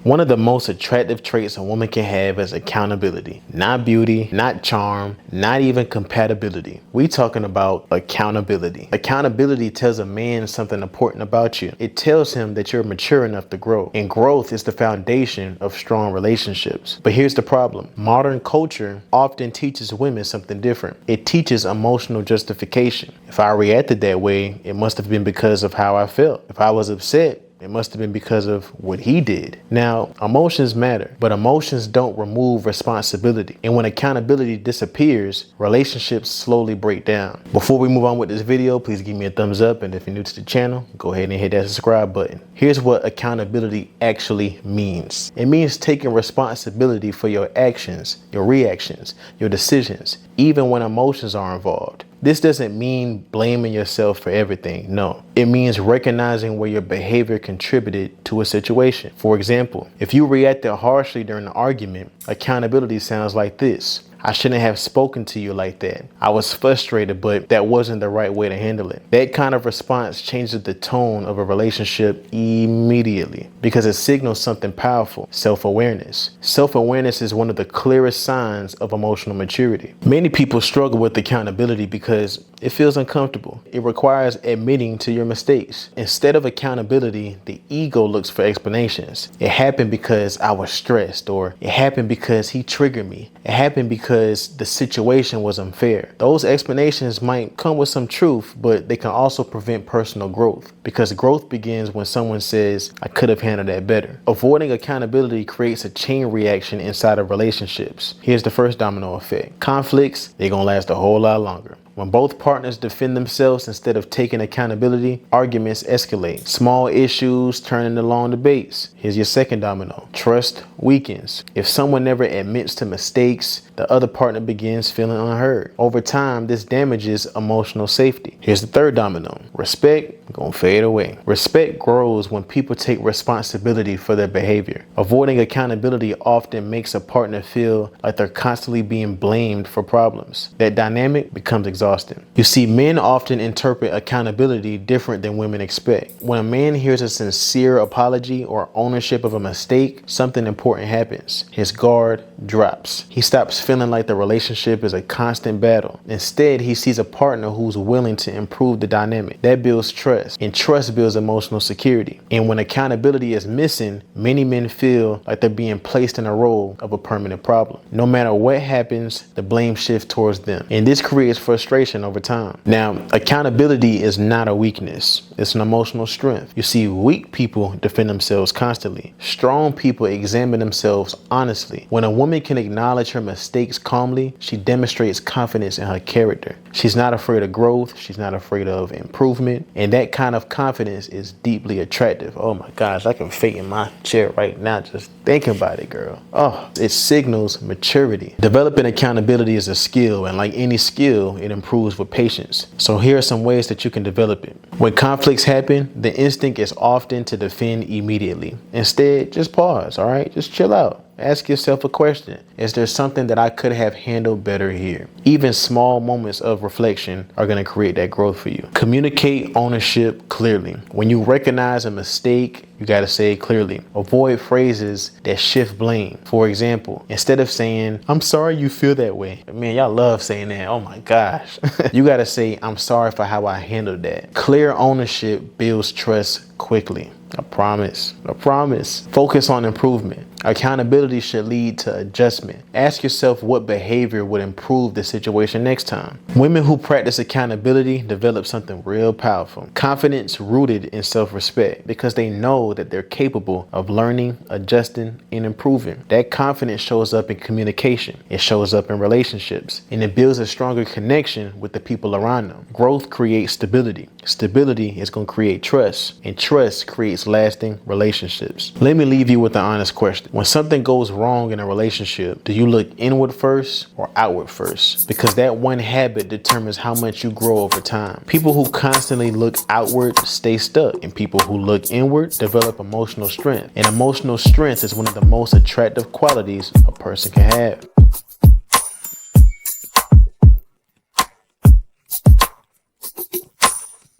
One of the most attractive traits a woman can have is accountability. Not beauty, not charm, not even compatibility. We talking about accountability. Accountability tells a man something important about you. It tells him that you're mature enough to grow. And growth is the foundation of strong relationships. But here's the problem. Modern culture often teaches women something different. It teaches emotional justification. If I reacted that way, it must have been because of how I felt. If I was upset, it must have been because of what he did. Now, emotions matter, but emotions don't remove responsibility. And when accountability disappears, relationships slowly break down. Before we move on with this video, please give me a thumbs up. And if you're new to the channel, go ahead and hit that subscribe button. Here's what accountability actually means. It means taking responsibility for your actions, your reactions, your decisions, even when emotions are involved. This doesn't mean blaming yourself for everything. No, it means recognizing where your behavior contributed to a situation. For example, if you reacted harshly during an argument, accountability sounds like this. I shouldn't have spoken to you like that. I was frustrated, but that wasn't the right way to handle it. That kind of response changes the tone of a relationship immediately because it signals something powerful: self-awareness. Self-awareness is one of the clearest signs of emotional maturity. Many people struggle with accountability because it feels uncomfortable. It requires admitting to your mistakes. Instead of accountability, the ego looks for explanations. It happened because I was stressed, or it happened because he triggered me. It happened because the situation was unfair. Those explanations might come with some truth, but they can also prevent personal growth, because growth begins when someone says, I could have handled that better. Avoiding accountability creates a chain reaction inside of relationships. Here's the first domino effect. Conflicts, they're gonna last a whole lot longer. When both partners defend themselves instead of taking accountability, arguments escalate. Small issues turn into long debates. Here's your second domino. Trust weakens. If someone never admits to mistakes, the other partner begins feeling unheard. Over time, this damages emotional safety. Here's the third domino. Respect gonna fade away. Respect grows when people take responsibility for their behavior. Avoiding accountability often makes a partner feel like they're constantly being blamed for problems. That dynamic becomes exhausting. You see, men often interpret accountability different than women expect. When a man hears a sincere apology or ownership of a mistake, something important happens. His guard drops. He stops feeling like the relationship is a constant battle. Instead, he sees a partner who's willing to improve the dynamic. That builds trust, and trust builds emotional security. And when accountability is missing, many men feel like they're being placed in a role of a permanent problem. No matter what happens, the blame shifts towards them, and this creates frustration over time. Now, accountability is not a weakness. It's an emotional strength. You see, weak people defend themselves constantly. Strong people examine themselves honestly. When a woman can acknowledge her mistakes calmly, she demonstrates confidence in her character. She's not afraid of growth. She's not afraid of improvement. And that kind of confidence is deeply attractive. Oh my gosh, I can faint in my chair right now just thinking about it, girl. Oh, it signals maturity. Developing accountability is a skill, and like any skill, it improves with patience. So here are some ways that you can develop it. When conflicts happen, the instinct is often to defend immediately. Instead, just pause, all right? Just chill out. Ask yourself a question. Is there something that I could have handled better here? Even small moments of reflection are going to create that growth for you. Communicate ownership clearly. When you recognize a mistake, you got to say it clearly. Avoid phrases that shift blame. For example, instead of saying, I'm sorry you feel that way. Man, y'all love saying that. Oh my gosh. You got to say, I'm sorry for how I handled that. Clear ownership builds trust quickly. I promise. I promise. Focus on improvement. Accountability should lead to adjustment. Ask yourself what behavior would improve the situation next time. Women who practice accountability develop something real powerful. Confidence rooted in self-respect, because they know that they're capable of learning, adjusting, and improving. That confidence shows up in communication. It shows up in relationships, and it builds a stronger connection with the people around them. Growth creates stability. Stability is going to create trust, and trust creates lasting relationships. Let me leave you with an honest question. When something goes wrong in a relationship, do you look inward first or outward first? Because that one habit determines how much you grow over time. People who constantly look outward stay stuck, and people who look inward develop emotional strength. And emotional strength is one of the most attractive qualities a person can have.